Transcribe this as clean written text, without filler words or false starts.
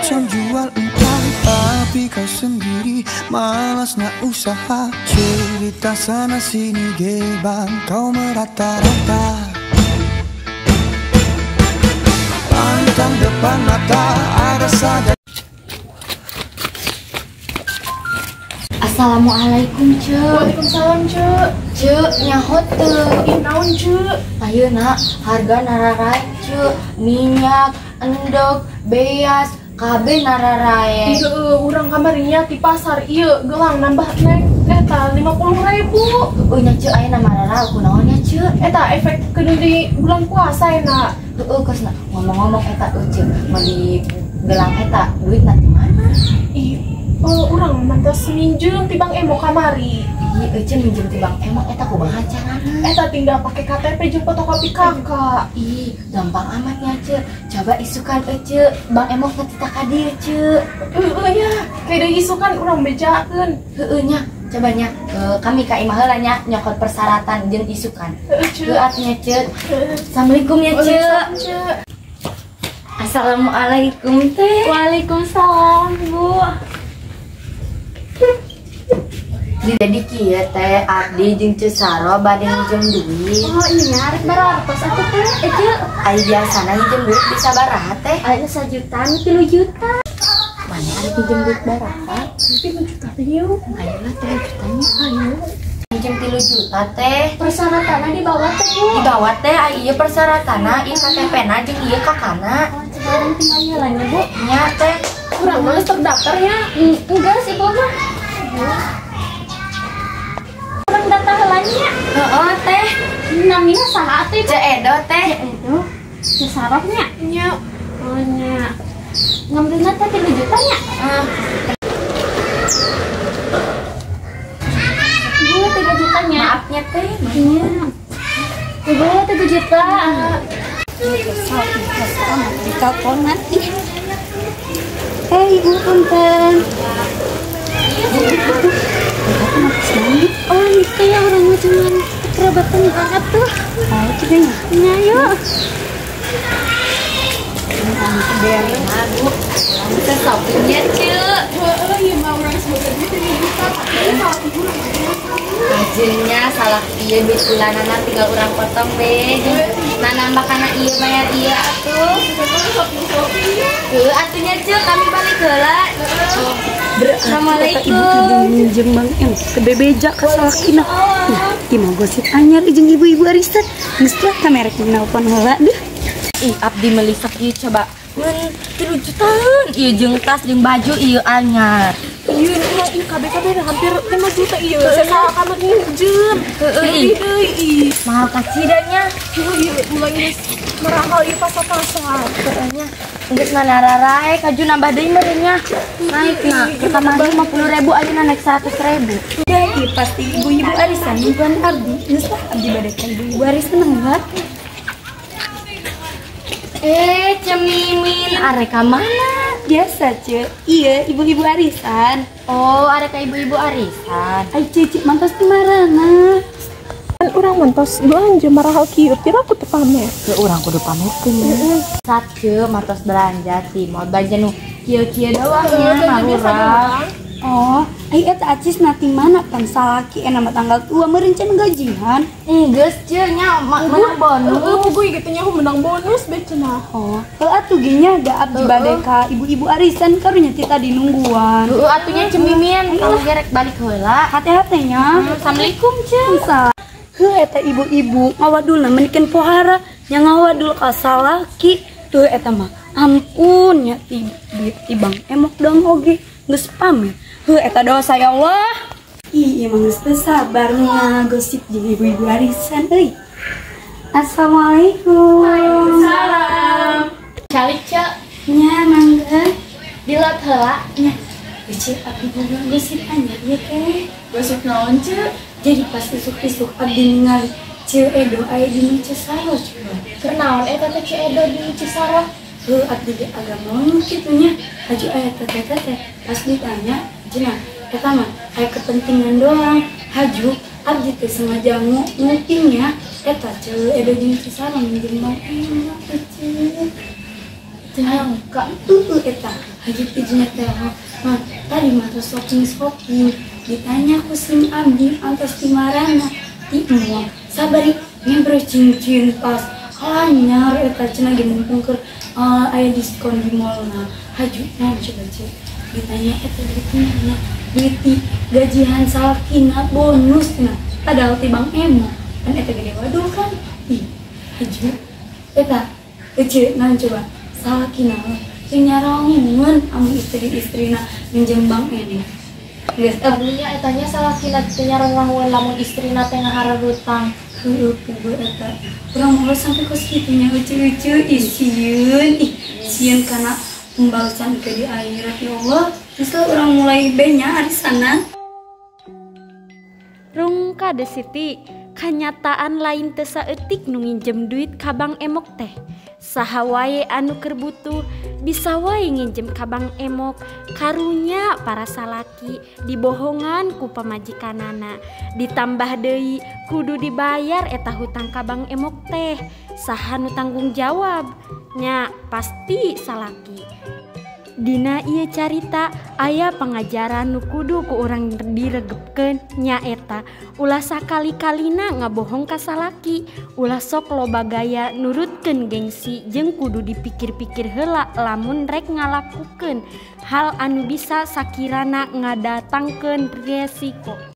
macam jual entah, tapi kau sendiri malas nak usaha. Cerita sana sini gebang, kau merata-rata. Pantang depan mata, ada saja. Assalamualaikum, Cuk. Waalaikumsalam, Cuk. Cuk, nyahot teu. Naon, Cuk? Ayeuna harga nararai, Cuk. Minyak, endog, beas, kabeh nararai. Urang kamarinya di pasar ieu gelang nambah nek eta 50.000. Nya Cuk, ayeuna marara kunaonnya, Cuk? Eta efek kedu di bulan puasa enak. Kosna ngomong-ngomong eta Cuk, meuli gelang eta duitna di mana? Urang mantos minjem ti Bang Emo kamari. Cuk minjem ti Bang Emo eta kumaha carana? Eta tinggal pakai KTP jeung fotokopi kakak. Gampang amatnya, Cuk. Coba isukan Cuk. Bang Emo ngetita ka dieu, Cuk. Nya, kayak isukan urang bejakeun. Nya, cobanya kami ka imah heula nya nyokot persyaratan jeung isukan. Artinya, Cuk. Assalamualaikum ya, Cuk. Assalamualaikum teh. Waalaikumsalam, Bu. Jadi kieu teh abdi jeung Ceu Saro bade minjem duit. Oh iya, arek baratos atuh teh. Cuk, ai biasana minjem duit bisa baraha teh? Aya 1 juta, 3 juta. Mana ari minjem duit baraha? 3 juta teh yuk. Ayolah 3 jutanya. Ayo. Minjem 3 juta teh. Persyaratanna di bawah teh, Bu. Di bawah teh ai ieu persyaratanna, ieu KTP-na jeung ieu kakana. Sekarang tinggal nyalanya, Bu. Nya teh, Kurang mah terdaftar ya? Enggak sih, Bu mah. Kurang data helanya. heeh teh. Namina saha teh? Ceu Edo teh. Itu sesarapnya. Nya. Oh nya. Ngambilna teh 3 juta nya. Bu, 3 juta nya. Maafnya teh. Iya. Bu, 3 juta. Ditelepon nanti. Ibu punten. Oh itu ya orangnya cuman kerabatan banget tuh. Oh juga ya. Yuk. Biarin aku. Kita shoppingnya, Cuk. Iya mau orang sebenarnya 3 juta. Ajennya salah ieu duit bulanana tinggal urang potong deh. Nah nambah kana ieu bayar ieu atuh. Atunya Cuk, kami balik heula. Assalamualaikum. Ibu minjem Bang Em ke bebeja ke salakina. Imah gosip anyar jeung ibu-ibu arisan. Geus teh kamera nelpon heula deh. Abdi melisak ieu coba. Mun 3 jutaan. Ieu jeung tas jeung baju ieu anyar. Iya, KB hampir 5 juta iya. Saya salah kamar minjem. Deui. Mahal kacidanya. Iya, mulai merahal ieu pasar-pasar. Katanya geus nganararae kaju nambah deui meureunnya. Naikna pertama 50.000 ayeuna naik 100.000. Jadi pasti ibu-ibu arisan bukan abdi. Geus teh abdi bade ka ibu-ibu arisan nangbat. Cemimin arek ka mana? Biasa Cek. Iya, ibu-ibu arisan. Oh, arek ka ibu-ibu arisan. Ai cicik mantos di marana. Kan urang mantos belanja marahal kieu, pira aku teu pamer. Ke urang kudu pamutkeun. Satkeun matos belanja ti, mau belanja nu kieu-kieu doang nya urang. Oh, ai eta acis nanti mana pan salaki nama tanggal tua merencana gajian. Geus Ceu nya menang bonus. Gue gitu nya menang bonus be cenah. Oh, kalau atuh genya ada abdi bade ka ibu-ibu arisan karunya ti tadi nungguan. Atunya cemimin kalau gerek balik heula. Hati-hati nya. Assalamualaikum Ceu. Salah. Eta ibu-ibu ngawadulna menikeun pohara nya ngawadul ka salaki. Tuh eta mah ampun nya ti Bang Emok dong oge geus pamit. Eta dosa ya Allah. Iya emang geus teu sabarnya gosip jeung ibu-ibu arisan euy. Assalamualaikum. Waalaikumsalam. Calik Ceu. Nya mangga. Dilot heula. Nya. Cek abdi boga gosip anyar ya teh. Gosip naon, Ceu? Jadi pas isuk-isuk abdi ningali Ceu Edo aya di Ceu Saro coba. Kenaon eta teh Ceu Edo di Cisarua? Abdi ge agama kitu nya. Aju aya teh pas ditanya cenah eta mah aya kepentingan doang. Haju abdi teh sengaja ngupingnya eta Ceu Edo di Ceu Saro minjem Bang Emok Ceu. Angka. Eta Hajit izinnya teh tadi mah shopping ditanya aku sim abdi antos timarana ti moal sabari membro cincin pas hanyar eta cenah ge mumpung keur aya diskon di mallna hajutna coba cek ditanya eta duitnya duit gajian salakina bonus cenah padahal ti Bang Emo kan eta gede wadul kan ih hajut eta ece naon coba salakina sing nyarangeun anu istri-istrina minjem Bang Eni geus Tadinya etanya salah kina nyarang lamun istrina teh ngahara hutang. pugu eta urang mau sampai ke segitunya lucu-lucu isieun sieun karena pembalasan ke di akhirat ya Allah misal orang mulai benya di sana Rung kade Siti kenyataan lain teu saeutik nu nginjem duit ka Bang Emok teh saha wae anu keur butuh bisa wae nginjem ka Bang Emok karunya para salaki dibohongan ku pamajikanana ditambah deui kudu dibayar eta hutang ka Bang Emok teh saha nu tanggung jawab nya pasti salaki dina ieu carita aya pangajaran nu kudu ku urang diregepkeun nya eta ulah sakali-kalina ngabohong ka salaki ulah sok loba gaya nurutkeun gengsi jeung kudu dipikir-pikir heula lamun rek ngalakukeun hal anu bisa sakirana ngadatangkeun resiko.